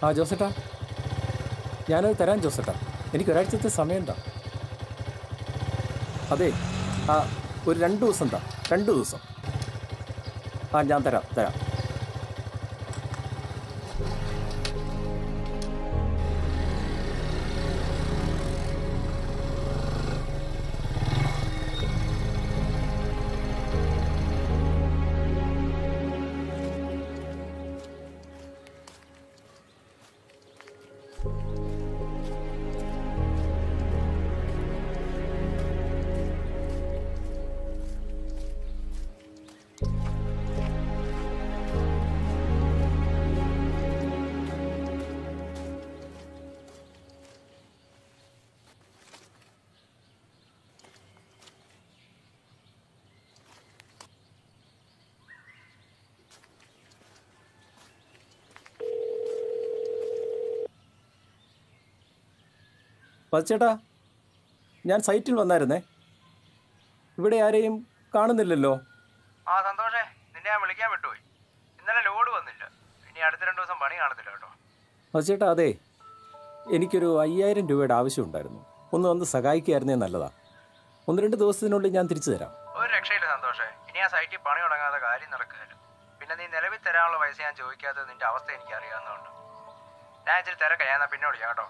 ആ ജോസേട്ടാ, ഞാനത് തരാം ജോസേട്ടാ. എനിക്കൊരാഴ്ചത്തെ സമയം എന്താ? അതെ, ആ ഒരു 2 ദിവസം താ, 2 ദിവസം. ആ ഞാൻ തരാം തരാം. പച്ചേട്ടാ, ഞാൻ സൈറ്റിൽ വന്നായിരുന്നേ. ഇവിടെ ആരെയും കാണുന്നില്ലല്ലോ. ആ സന്തോഷേ, നിന്നെ ഞാൻ വിളിക്കാൻ വിട്ടുപോയി. ഇന്നലെ ലോഡ് വന്നില്ല. ഇനി അടുത്ത 2 ദിവസം പണി കാണത്തില്ല കേട്ടോ. പച്ചേട്ടാ, അതെ, എനിക്കൊരു 5000 രൂപയുടെ ആവശ്യമുണ്ടായിരുന്നു. ഒന്ന് വന്ന് സഹായിക്കുകയായിരുന്നേ നല്ലതാ. 1-2 ദിവസത്തിനുള്ളിൽ ഞാൻ തിരിച്ചു തരാം. ഒരു രക്ഷയില്ല സന്തോഷേ, ഇനി ആ സൈറ്റിൽ പണി തുടങ്ങാതെ കാര്യം നടക്കുകയില്ല. പിന്നെ നീ നിലവിൽ തരാനുള്ള പൈസ ഞാൻ ചോദിക്കാത്തത് നിന്റെ അവസ്ഥ എനിക്ക് അറിയാവുന്നതുകൊണ്ട്. ഞാൻ ഇച്ചിരി തിരക്കാം, ഞാൻ പിന്നെ വിളിക്കാം കേട്ടോ.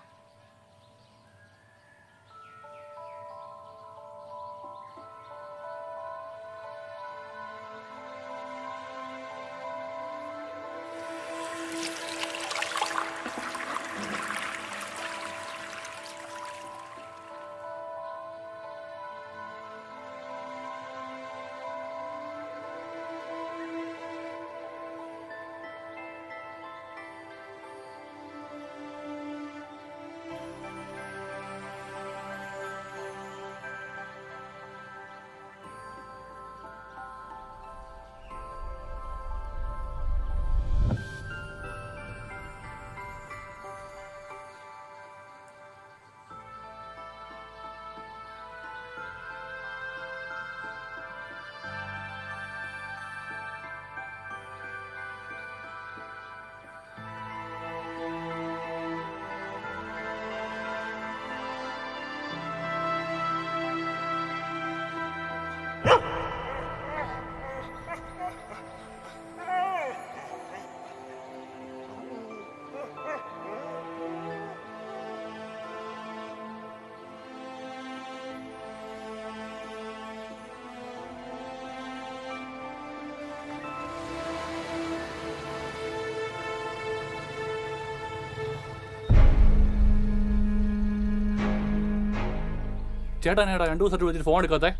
ചേട്ടാ, 2 ദിവസമായിട്ട് വിളിച്ചിട്ട് ഫോൺ എടുക്കാത്തെ?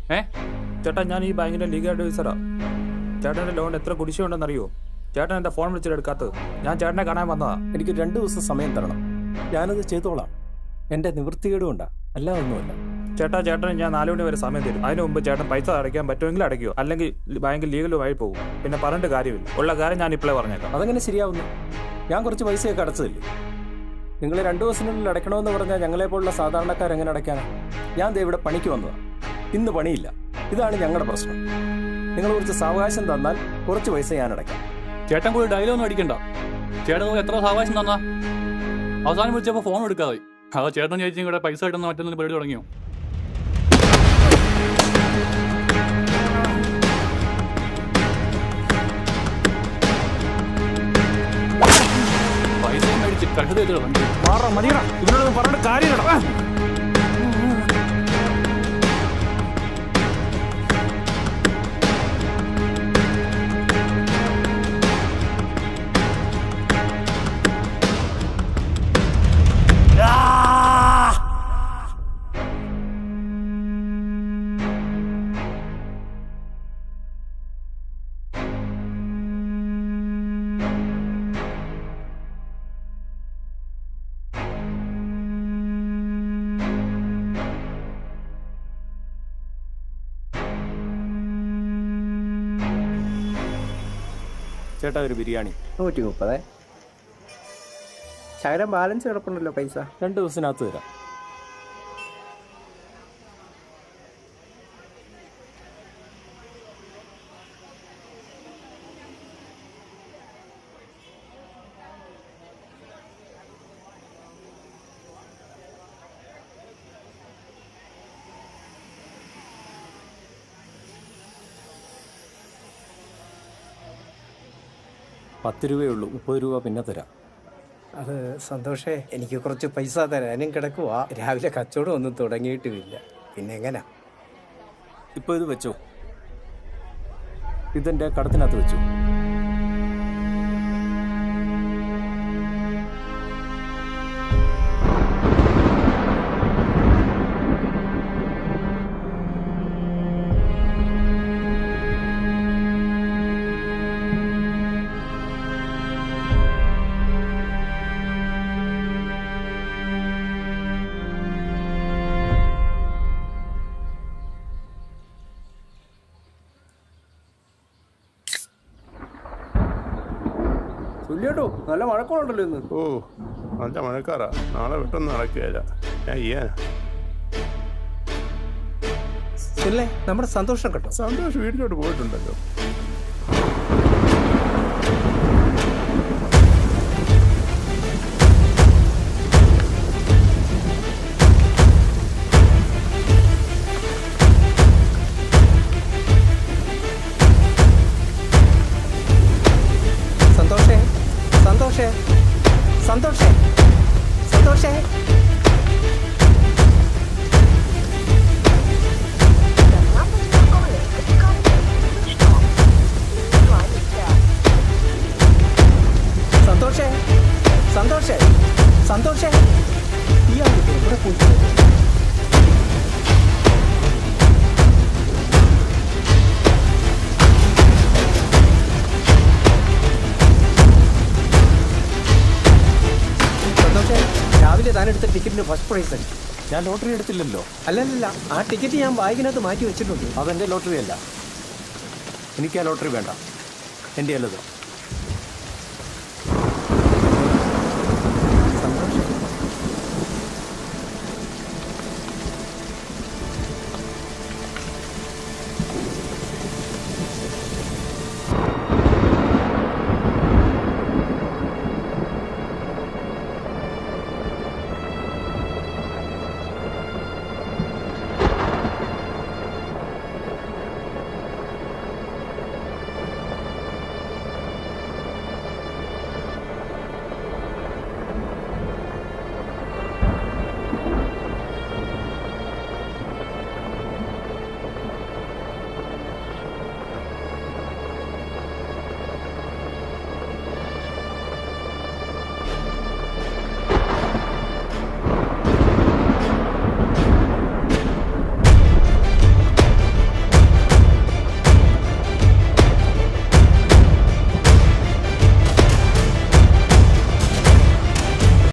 ചേട്ടാ, ഞാൻ ഈ ബാങ്കിന്റെ ലീഗൽ അഡ്വൈസറാ. ചേട്ടൻ്റെ ലോൺ എത്ര കുടിശ്ശിയുണ്ടെന്നറിയോ? ചേട്ടൻ എന്താ ഫോൺ വിളിച്ചിട്ട് എടുക്കാത്തത്? ഞാൻ ചേട്ടനെ കാണാൻ വന്നതാ. എനിക്ക് 2 ദിവസം സമയം തരണം. ഞാനത് ചെയ്തോളാം. എൻ്റെ നിവൃത്തികേടും ഉണ്ടാ, അല്ല ഒന്നുമല്ല. ചേട്ടന് ഞാൻ 4 മണി വരെ സമയം തരും. അതിന് മുമ്പ് ചേട്ടൻ പൈസ അടയ്ക്കാൻ പറ്റുമെങ്കിൽ അടയ്ക്കുമോ, അല്ലെങ്കിൽ ബാങ്കിൽ ലീഗൽ വഴി പോകും. പിന്നെ പറഞ്ഞിട്ട് കാര്യമില്ല. ഉള്ള കാര്യം ഞാൻ ഇപ്പോഴേ പറഞ്ഞേക്കാം. അതെങ്ങനെ ശരിയാവുന്നു? ഞാൻ കുറച്ച് പൈസയൊക്കെ അടച്ചതില്ലേ. നിങ്ങൾ 2 ദിവസത്തിനുള്ളിൽ അടയ്ക്കണമെന്ന് പറഞ്ഞാൽ ഞങ്ങളെപ്പോലുള്ള സാധാരണക്കാരെങ്ങനെ അടയ്ക്കാനാണ്? ഞാൻ ദേ ഇവിടെ പണിക്ക് വന്നതാണ്. ഇന്ന് പണിയില്ല. ഇതാണ് ഞങ്ങളുടെ പ്രശ്നം. നിങ്ങൾ കുറച്ച് സാവകാശം തന്നാൽ കുറച്ച് പൈസ ഞാൻ അടയ്ക്കാം. ചേട്ടൻ പോയി ഡയലൊന്നും അടിക്കണ്ട. ചേട്ടൻ എത്ര സാവകാശം തന്നാ? അവസാനം വിളിച്ചപ്പോൾ ഫോൺ എടുക്കാതെ. അതോ ചേട്ടൻ ചേച്ചിയും കൂടെ പൈസ കിട്ടുന്ന മറ്റൊന്നും പരിപാടി തുടങ്ങിയോ? പൈസയും മേടിച്ച് കഴുത മതിയടാ, ഇവരോട് പറഞ്ഞിട്ട് കാര്യമില്ലടാ. ചേട്ടാ, ഒരു ബിരിയാണി. 130. ശകലം ബാലൻസ് കിടപ്പുണ്ടല്ലോ പൈസ. 2 ദിവസത്തിനകത്ത് തരാം. 10 രൂപയേ ഉള്ളൂ, 30 രൂപ പിന്നെ തരാം. അത് സന്തോഷേ, എനിക്ക് കുറച്ച് പൈസ തരാനും കിടക്കുവാ. രാവിലെ കച്ചവടം ഒന്നും തുടങ്ങിയിട്ടുമില്ല, പിന്നെ എങ്ങനാ? ഇപ്പോൾ ഇത് വെച്ചോ, ഇതെൻ്റെ കടത്തിനകത്ത് വെച്ചു. തുല്യേട്ടോ, നല്ല മഴക്കോളുണ്ടല്ലോ ഇന്ന്. ഓ, നല്ല മഴക്കാറാ. നാളെ വിട്ടൊന്നും നടക്കുകയില്ല. ഞാൻ ചെയ്യാനാ. സുല്ലേ, നമ്മുടെ സന്തോഷം കേട്ടോ. സന്തോഷ് വീട്ടിലോട്ട് പോയിട്ടുണ്ടല്ലോ. സന്തോഷേ, സന്തോഷേ, സന്തോഷേ, സന്തോഷേ. സന്തോഷേ, സന്തോഷേ, സന്തോഷേ, ഇയാൾ എവിടെ പോയി? സന്തോഷേ, രാവിലെ താനെടുത്ത ടിക്കറ്റിന് ഫസ്റ്റ് പ്രൈസ് അടിച്ചു. ഞാൻ ലോട്ടറി എടുത്തില്ലല്ലോ. അല്ലല്ല, ആ ടിക്കറ്റ് ഞാൻ ബാഗിനകത്ത് മാറ്റി വെച്ചിട്ടുണ്ട്. അതെൻ്റെ ലോട്ടറി അല്ല. എനിക്ക് ആ ലോട്ടറി വേണ്ട, എൻ്റെ അല്ലത്.